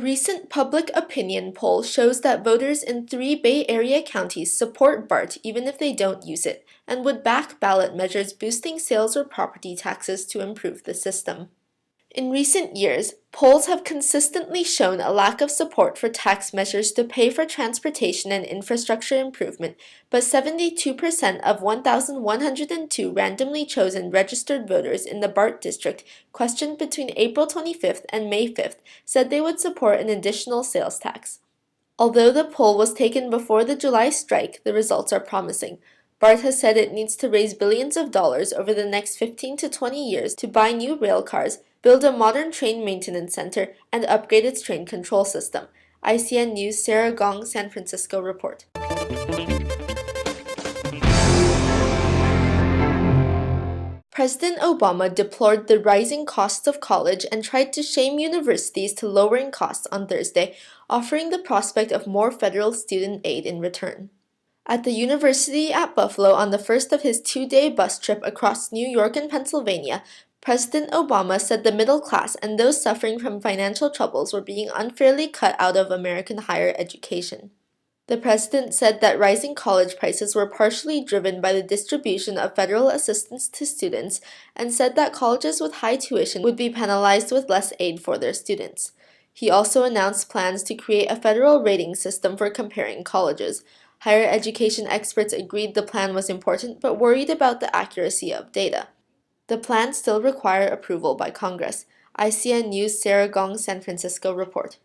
A recent public opinion poll shows that voters in 3 Bay Area counties support BART even if they don't use it, and would back ballot measures boosting sales or property taxes to improve the system. In recent years, polls have consistently shown a lack of support for tax measures to pay for transportation and infrastructure improvement, but 72% of 1,102 randomly chosen registered voters in the BART district questioned between April 25th and May 5th said they would support an additional sales tax. Although the poll was taken before the July strike, the results are promising. BART has said it needs to raise billions of dollars over the next 15 to 20 years to buy new rail cars, build a modern train maintenance center, and upgrade its train control system. ICN News' Sarah Gong, San Francisco report. President Obama deplored the rising costs of college and tried to shame universities to lowering costs on Thursday, offering the prospect of more federal student aid in return. At the University at Buffalo on the first of his 2-day bus trip across New York and Pennsylvania, President Obama said the middle class and those suffering from financial troubles were being unfairly cut out of American higher education. The president said that rising college prices were partially driven by the distribution of federal assistance to students and said that colleges with high tuition would be penalized with less aid for their students. He also announced plans to create a federal rating system for comparing colleges. Higher education experts agreed the plan was important but worried about the accuracy of data. The plans still require approval by Congress. ICN News' Sarah Gong, San Francisco report.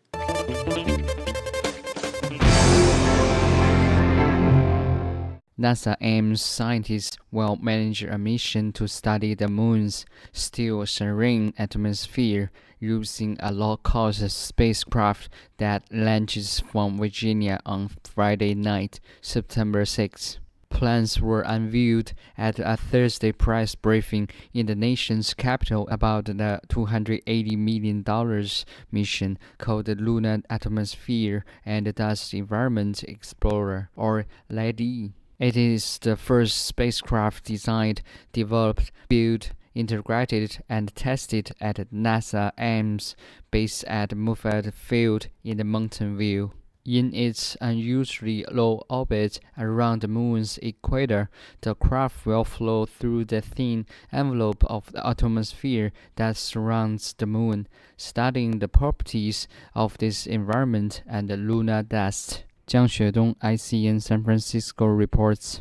NASA Ames scientists will manage a mission to study the moon's still serene atmosphere using a low-cost spacecraft that launches from Virginia on Friday night, September 6. Plans were unveiled at a Thursday press briefing in the nation's capital about the $280 million mission called the Lunar Atmosphere and Dust Environment Explorer, or LADEE. It is the first spacecraft designed, developed, built, integrated, and tested at NASA Ames base at Moffett Field in the Mountain View. In its unusually low orbit around the moon's equator, the craft will flow through the thin envelope of the atmosphere that surrounds the moon, studying the properties of this environment and the lunar dust. 江雪东 ICN San Francisco reports.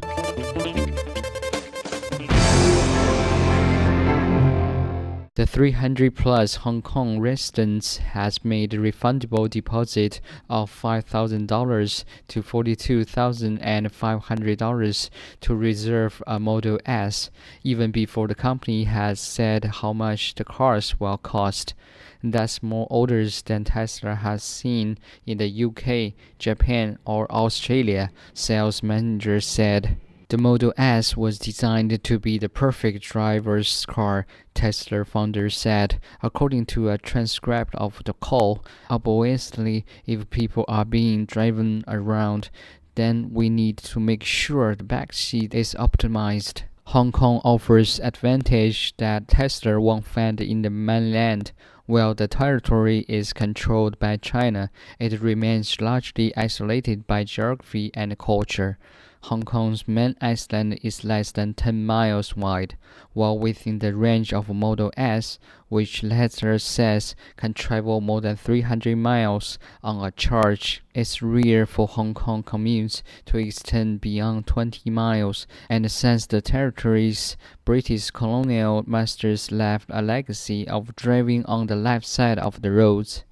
The 300-plus Hong Kong residents has made a refundable deposit of $5,000 to $42,500 to reserve a Model S, even before the company has said how much the cars will cost. That's more orders than Tesla has seen in the UK, Japan, or Australia, sales manager said. The Model S was designed to be the perfect driver's car, Tesla founder said, according to a transcript of the call. Obviously, if people are being driven around, then we need to make sure the backseat is optimized. Hong Kong offers advantage that Tesla won't find in the mainland. While the territory is controlled by China, it remains largely isolated by geography and culture. Hong Kong's main island is less than 10 miles wide, while within the range of Model S, which Tesla says can travel more than 300 miles on a charge. It's rare for Hong Kong commutes to extend beyond 20 miles, and since the territory's British colonial masters left a legacy of driving on the left side of the roads,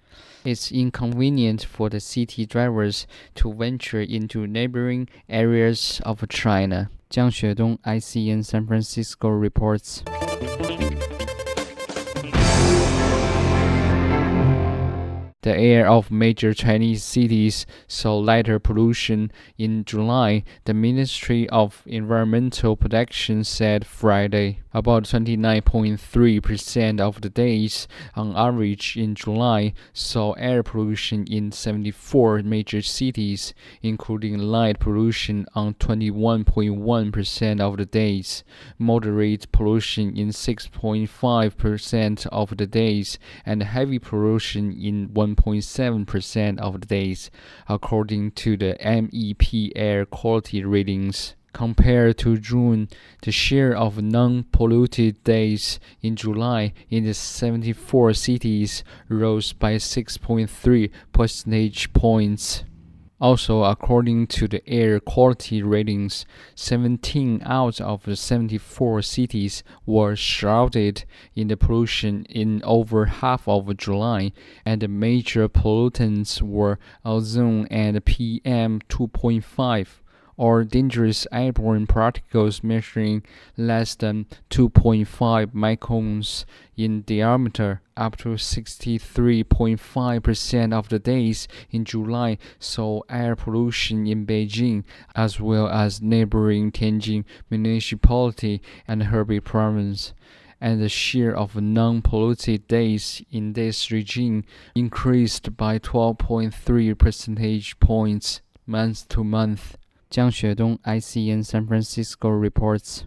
it's inconvenient for the city drivers to venture into neighboring areas of China. 江雪东 ICN San Francisco reports. The air of major Chinese cities saw lighter pollution in July, the Ministry of Environmental Protection said Friday. about 29.3% of the days on average in July saw air pollution in 74 major cities, including light pollution on 21.1% of the days, moderate pollution in 6.5% of the days, and heavy pollution in 1.7% of the days, according to the MEP air quality readings. Compared to June, the share of non-polluted days in July in the 74 cities rose by 6.3 percentage points. Also, according to the air quality ratings, 17 out of the 74 cities were shrouded in the pollution in over half of July, and the major pollutants were ozone and PM 2.5. or dangerous airborne particles measuring less than 2.5 microns in diameter. Up to 63.5% of the days in July saw air pollution in Beijing, as well as neighboring Tianjin municipality and Hebei province. And the share of non-polluted days in this region increased by 12.3 percentage points month to month. 江雪东 ICN San Francisco reports.